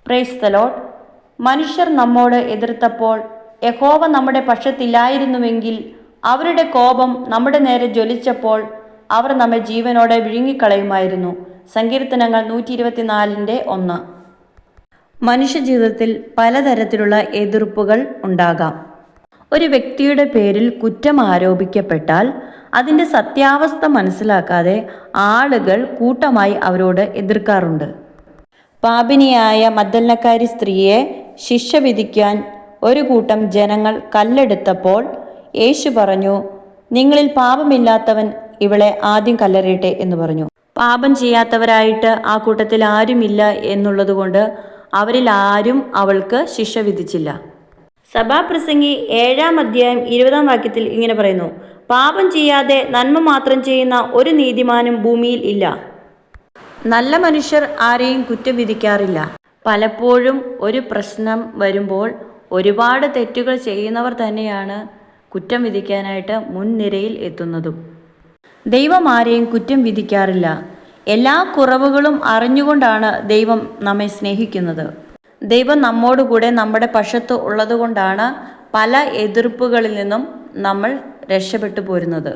Praise the Lord. മനുഷ്യർ നമ്മോട് എതിർത്തപ്പോൾ യഹോവ നമ്മുടെ പക്ഷത്തില്ലായിരുന്നുവെങ്കിൽ, അവരുടെ കോപം നമ്മുടെ നേരെ ജ്വലിച്ചപ്പോൾ അവർ നമ്മെ ജീവനോടെ വിഴുങ്ങിക്കളയുമായിരുന്നു. സങ്കീർത്തനങ്ങൾ 124:1. മനുഷ്യജീവിതത്തിൽ പലതരത്തിലുള്ള എതിർപ്പുകൾ ഉണ്ടാകാം. ഒരു വ്യക്തിയുടെ പേരിൽ കുറ്റം ആരോപിക്കപ്പെട്ടാൽ അതിൻ്റെ സത്യാവസ്ഥ മനസ്സിലാക്കാതെ ആളുകൾ കൂട്ടമായി അവരോട് എതിർക്കാറുണ്ട്. പാപിനിയായ മഗ്ദലക്കാരി സ്ത്രീയെ ശിക്ഷ വിധിക്കാൻ ഒരു കൂട്ടം ജനങ്ങൾ കല്ലെടുത്തപ്പോൾ യേശു പറഞ്ഞു, നിങ്ങളിൽ പാപമില്ലാത്തവൻ ഇവളെ ആദ്യം കല്ലെറിയട്ടെ എന്ന് പറഞ്ഞു. പാപം ചെയ്യാത്തവരായിട്ട് ആ കൂട്ടത്തിൽ ആരുമില്ല എന്നുള്ളതുകൊണ്ട് അവരിൽ ആരും അവൾക്ക് ശിക്ഷ വിധിച്ചില്ല. സഭാപ്രസംഗി 7:20 ഇങ്ങനെ പറയുന്നു, പാപം ചെയ്യാതെ നന്മ മാത്രം ചെയ്യുന്ന ഒരു നീതിമാനും ഭൂമിയിൽ ഇല്ല. നല്ല മനുഷ്യർ ആരെയും കുറ്റം വിധിക്കാറില്ല. പലപ്പോഴും ഒരു പ്രശ്നം വരുമ്പോൾ ഒരുപാട് തെറ്റുകൾ ചെയ്യുന്നവർ തന്നെയാണ് കുറ്റം വിധിക്കാനായിട്ട് മുൻനിരയിൽ എത്തുന്നതും. ദൈവം ആരെയും കുറ്റം വിധിക്കാറില്ല. എല്ലാ കുറവുകളും അറിഞ്ഞുകൊണ്ടാണ് ദൈവം നമ്മെ സ്നേഹിക്കുന്നത്. ദൈവം നമ്മോടുകൂടെ നമ്മുടെ പക്ഷത്ത് ഉള്ളതുകൊണ്ടാണ് പല എതിർപ്പുകളിൽ നിന്നും നമ്മൾ രക്ഷപ്പെട്ടു പോരുന്നത്.